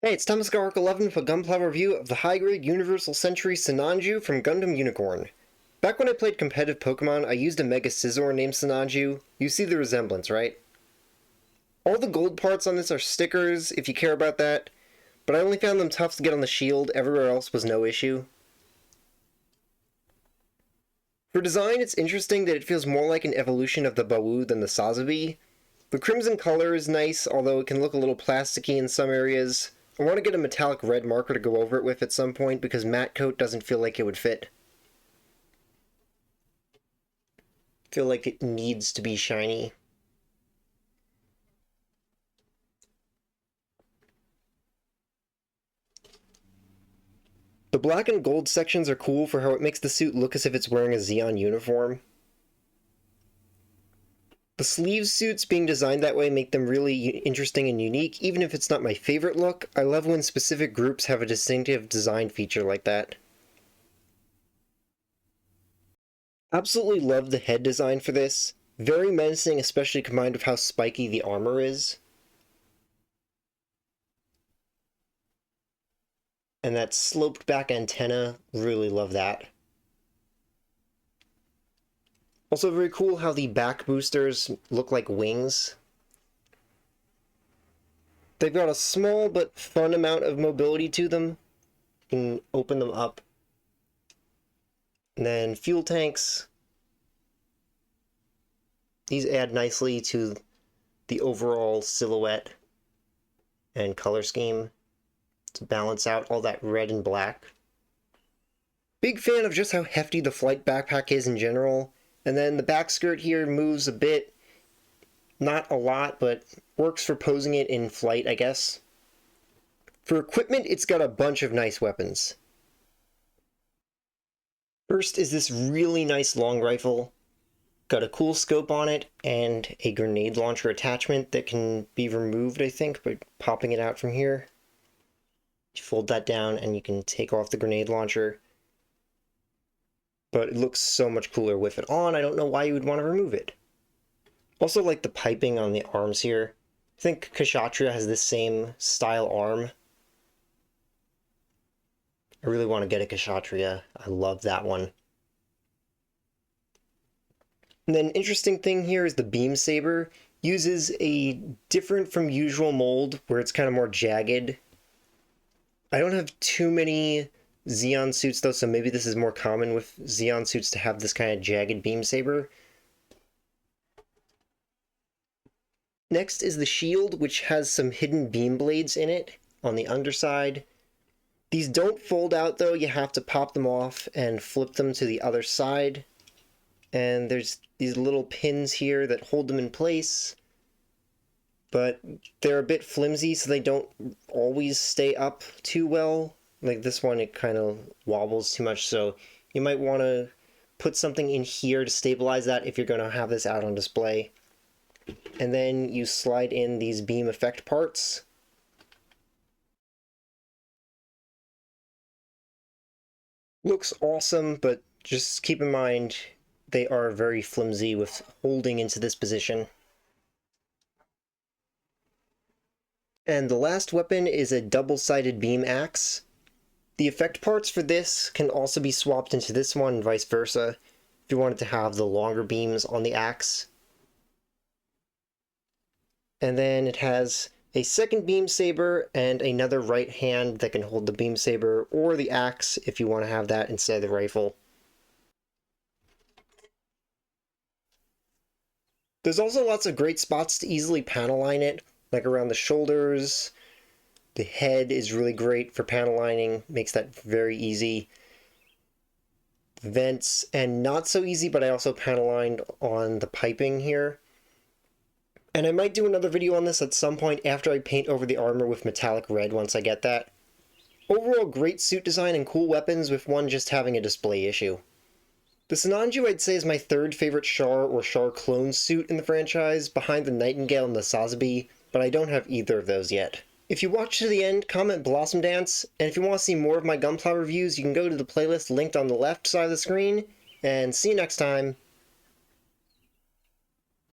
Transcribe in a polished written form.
Hey, it's Thomas Arc 11 for Gunpla review of the high-grade Universal Century Sinanju from Gundam Unicorn. Back when I played competitive Pokemon, I used a Mega Scizor named Sinanju. You see the resemblance, right? All the gold parts on this are stickers, if you care about that, but I only found them tough to get on the shield, everywhere else was no issue. For design, it's interesting that it feels more like an evolution of the Bawu than the Sazabi. The crimson color is nice, although it can look a little plasticky in some areas. I want to get a metallic red marker to go over it with at some point because matte coat doesn't feel like it would fit. I feel like it needs to be shiny. The black and gold sections are cool for how it makes the suit look as if it's wearing a Zeon uniform. The sleeves suits being designed that way make them really interesting and unique, even if it's not my favorite look. I love when specific groups have a distinctive design feature like that. Absolutely love the head design for this. Very menacing, especially combined with how spiky the armor is. And that sloped back antenna, really love that. Also very cool how the back boosters look like wings. They've got a small but fun amount of mobility to them. You can open them up. And then fuel tanks. These add nicely to the overall silhouette and color scheme to balance out all that red and black. Big fan of just how hefty the flight backpack is in general. And then the back skirt here moves a bit. Not a lot, but works for posing it in flight, I guess. For equipment, it's got a bunch of nice weapons. First is this really nice long rifle. Got a cool scope on it, and a grenade launcher attachment that can be removed, I think, by popping it out from here. You fold that down, and you can take off the grenade launcher. But it looks so much cooler with it on, I don't know why you would want to remove it. Also like the piping on the arms here. I think Kshatriya has this same style arm. I really want to get a Kshatriya. I love that one. And then interesting thing here is the beam saber uses a different from usual mold where it's kind of more jagged. I don't have too many Zeon suits though, so maybe this is more common with Zeon suits to have this kind of jagged beam saber. Next is the shield, which has some hidden beam blades in it on the underside. These don't fold out though, you have to pop them off and flip them to the other side. And there's these little pins here that hold them in place. But they're a bit flimsy, so they don't always stay up too well. Like this one, it kind of wobbles too much, so you might want to put something in here to stabilize that if you're going to have this out on display. And then you slide in these beam effect parts. Looks awesome, but just keep in mind they are very flimsy with holding into this position. And the last weapon is a double-sided beam axe. The effect parts for this can also be swapped into this one and vice versa, if you wanted to have the longer beams on the axe. And then it has a second beam saber and another right hand that can hold the beam saber or the axe if you want to have that instead of the rifle. There's also lots of great spots to easily panel line it, like around the shoulders. The head is really great for panel lining, makes that very easy. Vents, and not so easy, but I also panel lined on the piping here. And I might do another video on this at some point after I paint over the armor with metallic red once I get that. Overall, great suit design and cool weapons with one just having a display issue. The Sinanju I'd say is my third favorite Char or Char clone suit in the franchise, behind the Nightingale and the Sazabi, but I don't have either of those yet. If you watch to the end, comment Blossom Dance, and if you want to see more of my Gunpla reviews, you can go to the playlist linked on the left side of the screen, and see you next time.